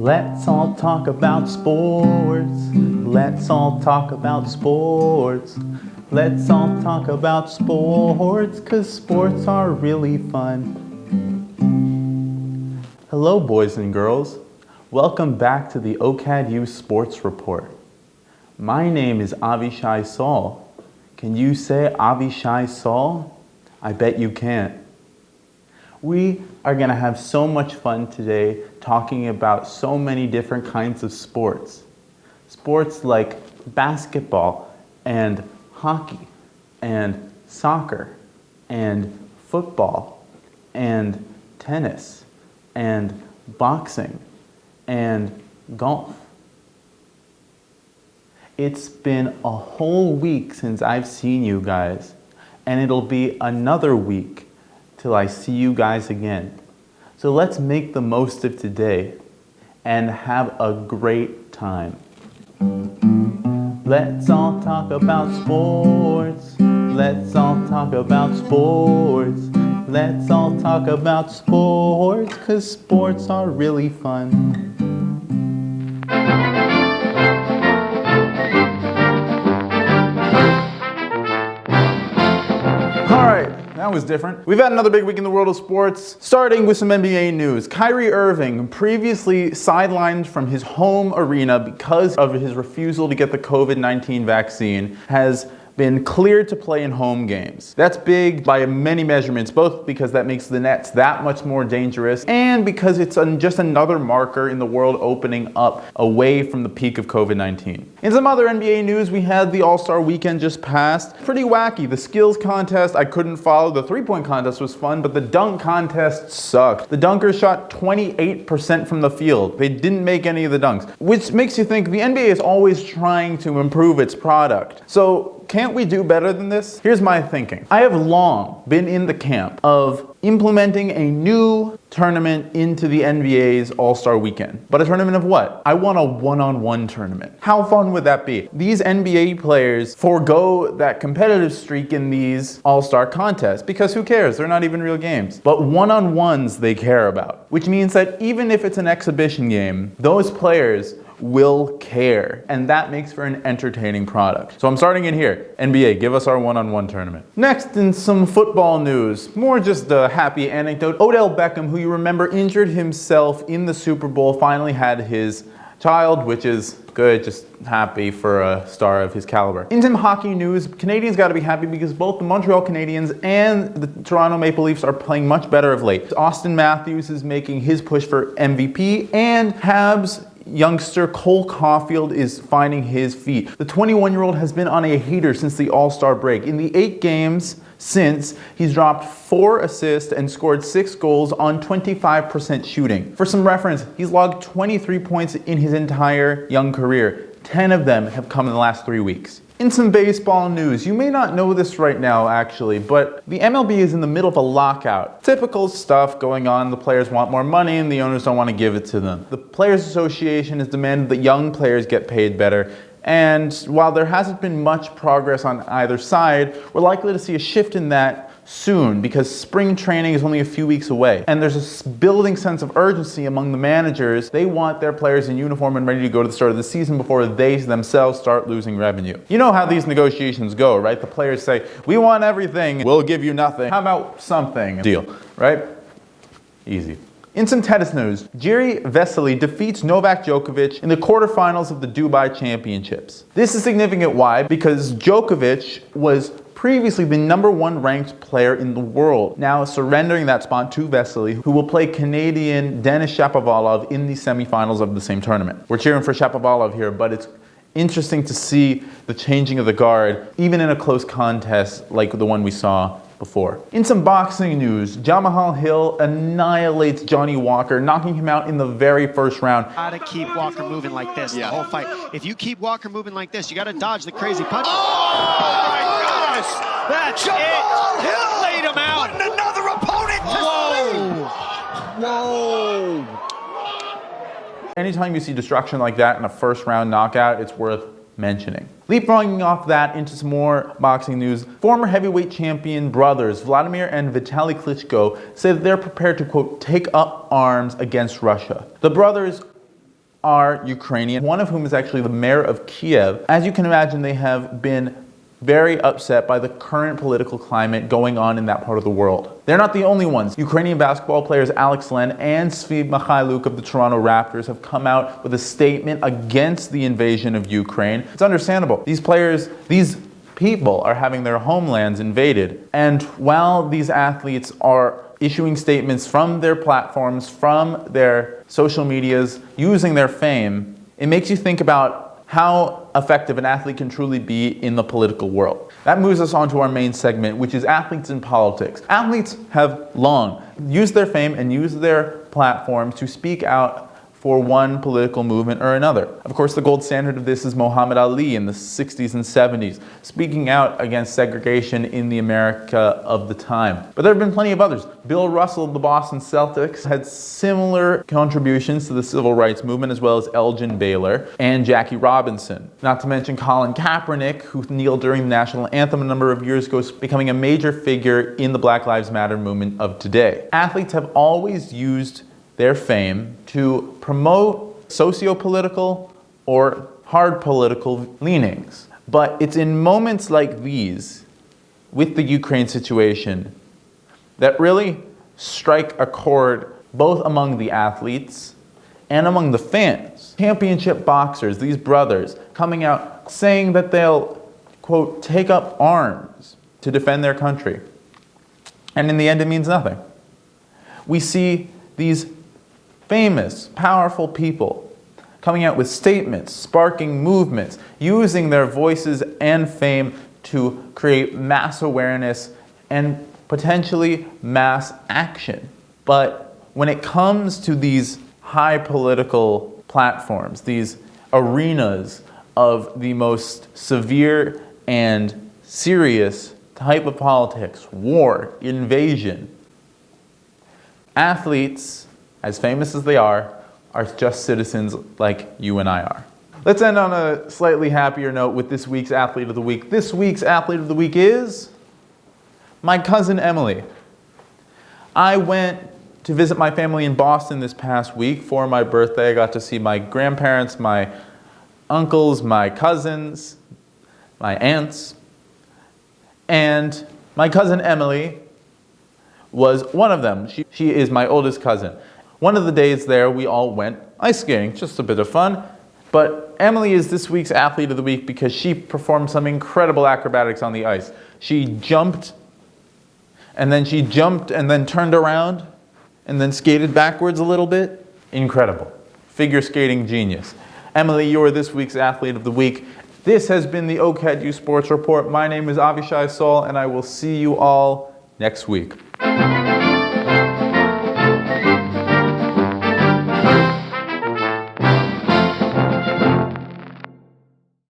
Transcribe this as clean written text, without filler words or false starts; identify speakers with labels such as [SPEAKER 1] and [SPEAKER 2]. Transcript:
[SPEAKER 1] Let's all talk about sports. Let's all talk about sports. Let's all talk about sports, 'cause sports are really fun. Hello, boys and girls. Welcome back to the OCAD Youth Sports Report. My name is Avishai Saul. Can you say Avishai Saul? I bet you can't. We are going to have so much fun today talking about so many different kinds of sports. Sports like basketball and hockey and soccer and football and tennis and boxing and golf. It's been a whole week since I've seen you guys, and it'll be another week till I see you guys again. So let's make the most of today and have a great time. Let's all talk about sports. Let's all talk about sports. Let's all talk about sports, 'cause sports are really fun. That was different. We've had another big week in the world of sports, starting with some NBA news. Kyrie Irving, previously sidelined from his home arena because of his refusal to get the COVID-19 vaccine, has been cleared to play in home games. That's big by many measurements, both because that makes the Nets that much more dangerous and because it's just another marker in the world opening up away from the peak of COVID-19. In some other NBA news, we had the All-Star weekend just passed. Pretty wacky. The skills contest I couldn't follow. The three-point contest was fun, but the dunk contest sucked. The dunkers shot 28% from the field. They didn't make any of the dunks, which makes you think the NBA is always trying to improve its product. So can't we do better than this? Here's my thinking. I have long been in the camp of implementing a new tournament into the NBA's All-Star weekend. But a tournament of what? I want a one-on-one tournament. How fun would that be? These NBA players forego that competitive streak in these All-Star contests because who cares? They're not even real games. But one-on-ones they care about, which means that even if it's an exhibition game, those players will care, and that makes for an entertaining product. So I'm starting in here. NBA, give us our one-on-one tournament. Next, in some football news, more just a happy anecdote. Odell Beckham, who you remember injured himself in the Super Bowl, finally had his child, which is good, just happy for a star of his caliber. In some hockey news, Canadians gotta be happy because both the Montreal Canadiens and the Toronto Maple Leafs are playing much better of late. Austin Matthews is making his push for MVP, and Habs youngster Cole Caulfield is finding his feet. The 21-year-old has been on a heater since the All-Star break. In the 8 games since, he's dropped 4 assists and scored 6 goals on 25% shooting. For some reference, he's logged 23 points in his entire young career. 10 of them have come in the last 3 weeks. In some baseball news, you may not know this right now actually, but the MLB is in the middle of a lockout. Typical stuff going on. The players want more money and the owners don't want to give it to them. The Players Association has demanded that young players get paid better. And while there hasn't been much progress on either side, we're likely to see a shift in that soon because spring training is only a few weeks away. And there's a building sense of urgency among the managers. They want their players in uniform and ready to go to the start of the season before they themselves start losing revenue. You know how these negotiations go, right? The players say, we want everything, we'll give you nothing. How about something? Deal, right? Easy. In some tennis news, Jiří Veselý defeats Novak Djokovic in the quarterfinals of the Dubai Championships. This is significant. Why? Because Djokovic was previously the #1 ranked player in the world, now surrendering that spot to Veselý, who will play Canadian Denis Shapovalov in the semifinals of the same tournament. We're cheering for Shapovalov here, but it's interesting to see the changing of the guard, even in a close contest like the one we saw before. In some boxing news, Jamahal Hill annihilates Johnny Walker, knocking him out in the very first round.
[SPEAKER 2] Gotta keep Walker moving like this the whole fight. If you keep Walker moving like this, you gotta dodge the crazy punch. Oh my gosh! That's Jamahal Hill laid him out. What another opponent to Whoa!
[SPEAKER 1] Anytime you see destruction like that in a first round knockout, it's worth mentioning. Leapfrogging off that into some more boxing news, former heavyweight champion brothers Vladimir and Vitaly Klitschko say that they're prepared to, quote, take up arms against Russia. The brothers are Ukrainian, one of whom is actually the mayor of Kiev. As you can imagine, they have been very upset by the current political climate going on in that part of the world. They're not the only ones. Ukrainian basketball players Alex Len and Svi Mikhailuk of the Toronto Raptors have come out with a statement against the invasion of Ukraine. It's understandable. These people are having their homelands invaded. And while these athletes are issuing statements from their platforms, from their social medias, using their fame, it makes you think about how effective an athlete can truly be in the political world. That moves us on to our main segment, which is athletes in politics. Athletes have long used their fame and used their platforms to speak out for one political movement or another. Of course, the gold standard of this is Muhammad Ali in the 60s and 70s, speaking out against segregation in the America of the time. But there have been plenty of others. Bill Russell of the Boston Celtics had similar contributions to the civil rights movement, as well as Elgin Baylor and Jackie Robinson. Not to mention Colin Kaepernick, who kneeled during the national anthem a number of years ago, becoming a major figure in the Black Lives Matter movement of today. Athletes have always used their fame to promote socio-political or hard political leanings. But it's in moments like these, with the Ukraine situation, that really strike a chord both among the athletes and among the fans. Championship boxers, these brothers, coming out saying that they'll, quote, take up arms to defend their country. And in the end, it means nothing. We see these famous, powerful people coming out with statements, sparking movements, using their voices and fame to create mass awareness and potentially mass action. But when it comes to these high political platforms, these arenas of the most severe and serious type of politics, war, invasion, athletes, as famous as they are just citizens like you and I are. Let's end on a slightly happier note with this week's Athlete of the Week. This week's Athlete of the Week is my cousin Emily. I went to visit my family in Boston this past week for my birthday. I got to see my grandparents, my uncles, my cousins, my aunts, and my cousin Emily was one of them. She is my oldest cousin. One of the days there, we all went ice skating, just a bit of fun. But Emily is this week's Athlete of the Week because she performed some incredible acrobatics on the ice. She jumped, and then turned around, and then skated backwards a little bit. Incredible. Figure skating genius. Emily, you're this week's Athlete of the Week. This has been the OCAD U Sports Report. My name is Avishai Sol, and I will see you all next week.